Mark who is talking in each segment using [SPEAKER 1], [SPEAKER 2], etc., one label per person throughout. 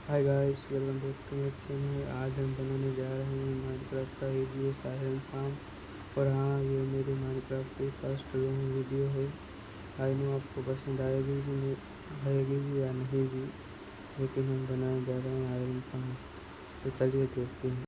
[SPEAKER 1] Hi guys, welcome back to my channel. आज हम बनाने जा रहे हैं माइनक्राफ्ट का ईजीएस्ट आयरन फार्म। और हाँ, ये मेरी माइनक्राफ्ट की फर्स्ट लॉन्ग वीडियो है। आई नो आपको पसंद आएगी भी या नहीं भी, लेकिन हम बनाने जा रहे हैं आयरन फार्म। तो चलिए देखते हैं।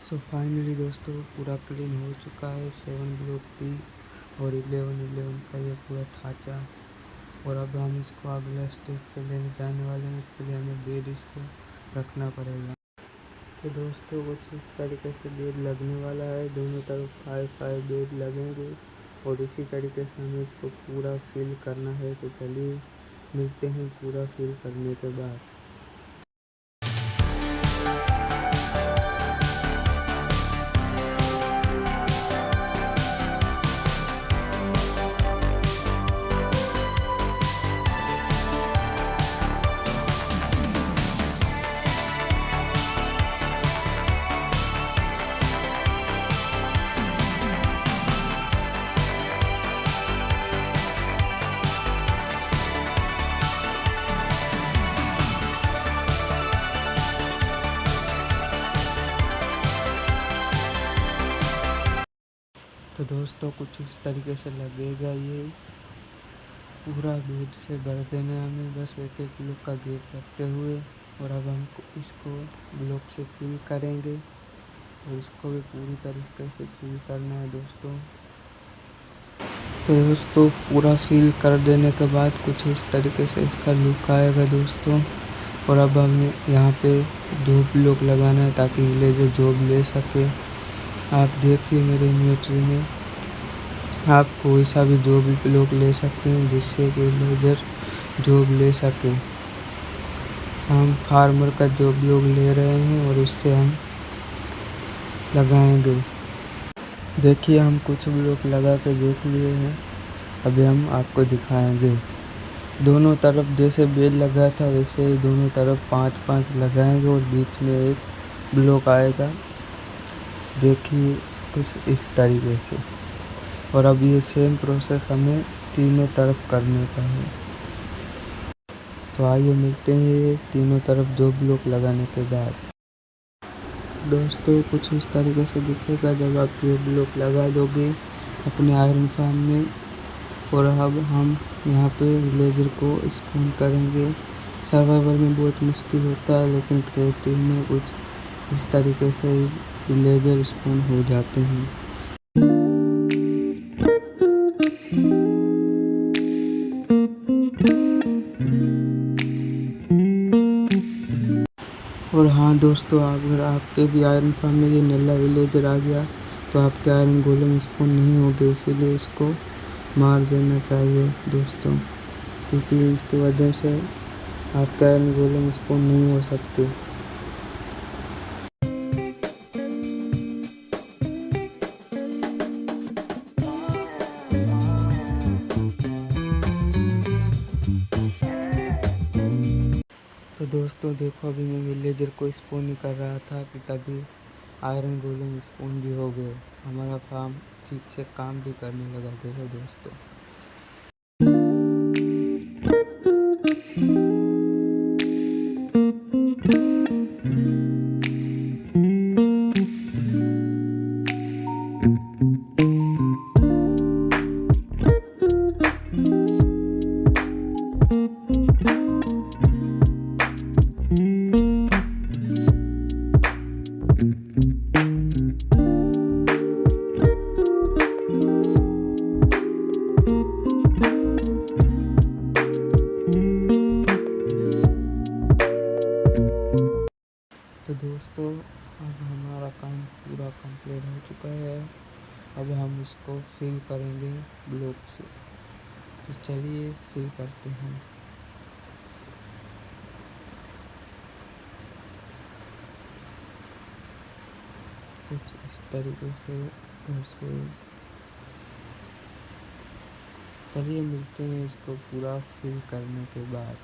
[SPEAKER 1] सो फाइनली दोस्तों, पूरा क्लीन हो चुका है 7 ब्लॉक की और 11 का ये पूरा ढांचा। और अब हम इसको अगला स्टेप पे लेने जाने वाले हैं। इसके लिए हमें बेड इसको रखना पड़ेगा। तो दोस्तों, कुछ इस तरीके से बेड लगने वाला है। दोनों तरफ 5 बेड लगेंगे और इसी तरीके से हमें इसको पूरा फिल करना है। तो चलिए मिलते हैं पूरा फिल करने के बाद। तो दोस्तों, कुछ इस तरीके से लगेगा। ये पूरा बेड से भर देना है हमें, बस एक एक ब्लॉक का गैप रखते हुए। और अब हम इसको ब्लॉक से फिल करेंगे और इसको भी पूरी तरीके से फिल करना है दोस्तों। तो दोस्तों, पूरा फिल कर देने के बाद कुछ इस तरीके से इसका लुक आएगा दोस्तों। और अब हमें यहाँ पे धूप ब्लॉक लगाना है ताकि विलेजर जॉब ले सके। आप देखिए मेरे इन्वेंटरी में आप कोई सा भी जॉब ब्लॉक ले सकते हैं जिससे कि विलेजर जॉब ले सके। हम फार्मर का जॉब ब्लॉक ले रहे हैं और इससे हम लगाएंगे। देखिए, हम कुछ ब्लॉक लगा के देख लिए हैं। अभी हम आपको दिखाएंगे। दोनों तरफ जैसे बेल लगा था वैसे ही दोनों तरफ 5-5 लगाएंगे और बीच में एक ब्लॉक आएगा। देखिए, कुछ इस तरीके से। और अब ये सेम प्रोसेस हमें तीनों तरफ करने का है। तो आइए मिलते हैं ये तीनों तरफ दो ब्लॉक लगाने के बाद। दोस्तों, कुछ इस तरीके से दिखेगा जब आप ये ब्लॉक लगा दोगे अपने आयरन फार्म में। और अब हम यहाँ पे विलेजर को स्पॉन करेंगे। सर्वाइवल में बहुत मुश्किल होता है, लेकिन क्रिएटिव में कुछ इस तरीके से विलेजर स्पॉन हो जाते हैं। और हाँ दोस्तों, अगर आपके भी आयरन फार्म में ये नल्ला विलेजर आ गया तो आपके आयरन गोलम स्पॉन नहीं होंगे। इसीलिए इसको मार देना चाहिए दोस्तों, क्योंकि इसकी वजह से आपके आयरन गोलम स्पॉन नहीं हो सकते। तो दोस्तों देखो, अभी मैं विलेजर को स्पॉन नहीं कर रहा था कि तभी आयरन गोलम स्पॉन भी हो गए। हमारा फार्म ठीक से काम भी करने लगा। देखो दोस्तों। तो दोस्तों, अब हमारा काम पूरा कंप्लीट हो चुका है। अब हम इसको फिल करेंगे ब्लॉक से। तो चलिए फिल करते हैं। कुछ इस तरीके से ऐसे चलिए मिलते हैं इसको पूरा फिल करने के बाद।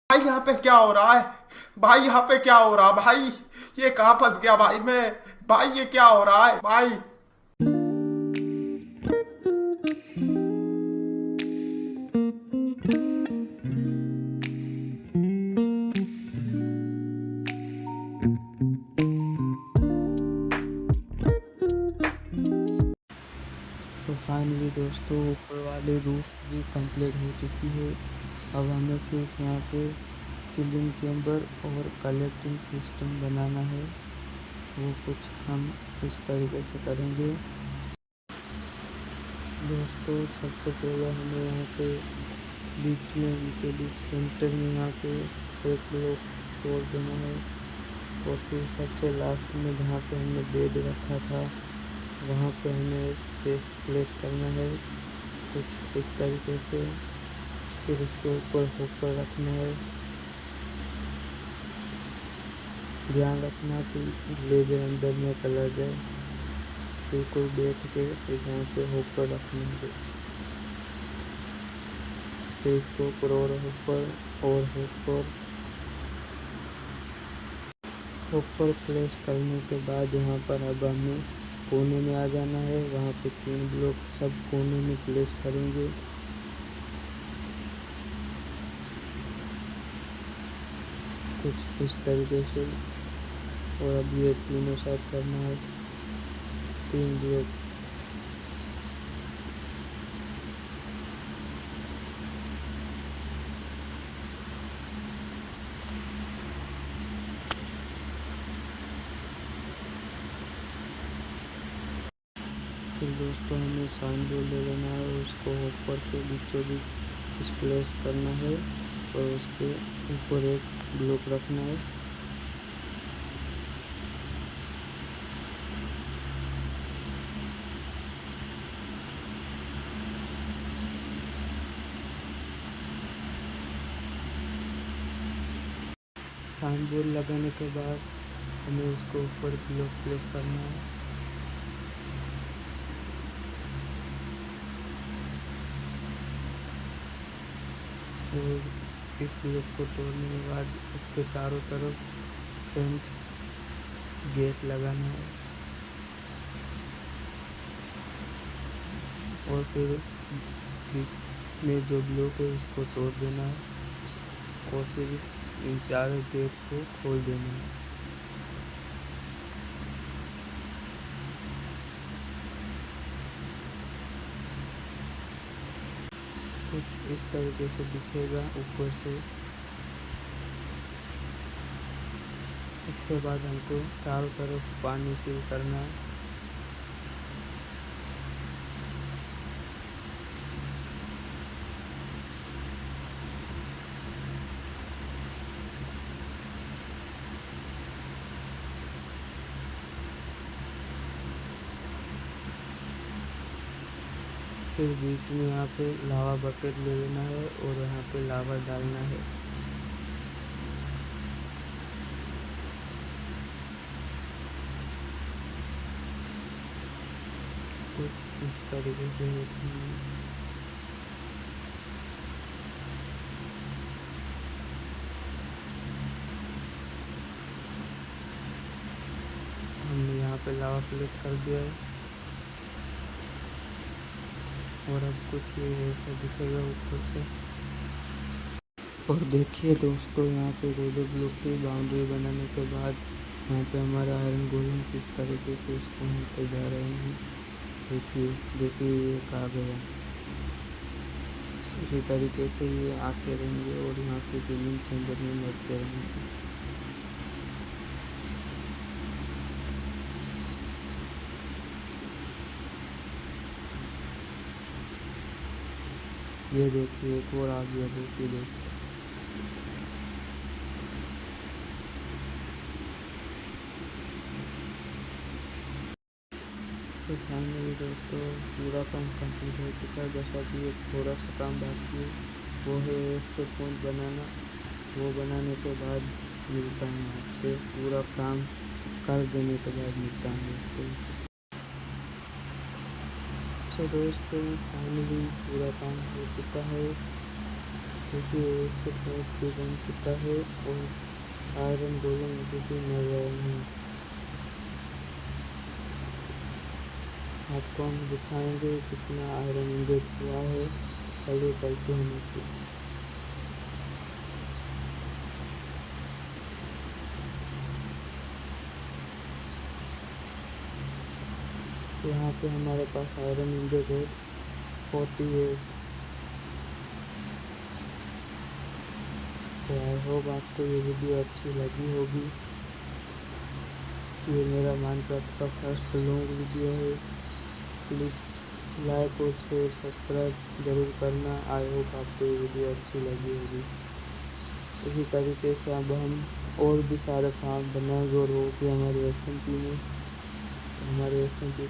[SPEAKER 2] भाई यहाँ पे क्या हो रहा है? भाई यहाँ पे क्या हो रहा है भाई? ये कहाँ फंस गया भाई मैं? भाई ये क्या हो रहा है भाई?
[SPEAKER 1] सो फाइनली दोस्तों ऊपर वाली रूफ भी कंप्लीट हो चुकी है। अब हमें सिर्फ यहाँ पे किलिंग चेम्बर और कलेक्टिंग सिस्टम बनाना है, वो कुछ हम इस तरीके से करेंगे। दोस्तों सबसे पहले हमें यहाँ पे बीच में उनके बीच सेंटर में यहाँ पे एक ब्लॉक तोड़ देना है, और फिर सबसे लास्ट में जहाँ पे हमने बेड रखा था वहाँ पे हमें चेस्ट प्लेस करना है कुछ इस तरीके से। फिर उसके ऊपर हुपर रखना है। ध्यान रखना कि लेजर अंदर में चला जाए। फिर कोई बैठ के फिर यहाँ पे हुपर रखना है। फिर इसके ऊपर और हुपर प्लेस करने के बाद यहाँ पर अब हमें कोने में आ जाना है। वहाँ पे 3 ब्लॉक सब कोने में प्लेस करेंगे। कुछ इस तरीके से। और अब ये तीनों साइड करना है 3 ब्लॉक। फिर दोस्तों हमें साइन बोर्ड ले लेना है और उसको ऊपर के बीचों बीच प्लेस करना है, और उसके ऊपर एक ब्लॉक रखना है। साइन बोर्ड लगाने के बाद हमें उसके ऊपर ब्लॉक प्लेस करना है। और इस ब्लॉक को तोड़ने के बाद इसके चारों तरफ फेंस गेट लगाना है, और फिर बीच में जो ब्लॉक है उसको तोड़ देना है, और फिर इन चारों गेट को खोल देना है। कुछ इस तरीके से दिखेगा ऊपर से। इसके बाद हमको चारों तरफ पानी फिल करना है। फिर बीच में यहाँ पे लावा बकेट ले लेना है और यहाँ पे लावा डालना है। कुछ इस तरीके से होती है। हमने यहाँ पे लावा प्लेस कर दिया है, और अब कुछ ये ऐसा दिखेगा ऊपर से। और देखिए दोस्तों यहाँ पे रेड ब्लॉक की बाउंड्री बनाने के बाद यहाँ पे हमारा आयरन गोलम किस तरीके से इसको होते जा रहे हैं। देखिए ये कहाँ गया। इसी तरीके से ये आते रहेंगे और यहाँ के किलिंग चैम्बर में मरते रहेंगे। ये देखिए एक और आ गया, देखिए दोस्तों। सो फाइनली दोस्तों पूरा काम कंप्लीट हो चुका है। बस अभी एक थोड़ा सा काम बाकी है, वो है एक पॉइंट बनाना। वो बनाने के बाद मिलता हूँ आपसे, पूरा काम कर देने के बाद मिलता हूँ आपसे। तो दोस्तों फाइनली पूरा काम हो चुका है, क्योंकि एक तो टॉप भी बन चुका है और आयरन गोलम अभी भी मर रहे हैं। आपको हम दिखाएंगे कितना आयरन इंगेट हुआ है। चलिए चलते हैं नीचे। यहाँ पे हमारे पास आयरन इंगेट है 48। तो आई होप आपको ये वीडियो अच्छी लगी होगी। ये मेरा माइनक्राफ्ट का फर्स्ट लॉन्ग वीडियो है। प्लीज़ लाइक और शेयर सब्सक्राइब ज़रूर करना। आई होप आपको ये वीडियो अच्छी लगी होगी। इसी तरीके से अब हम और भी सारे फार्म बनाएंगे और वो भी हमारे SMP में। हमारे SMP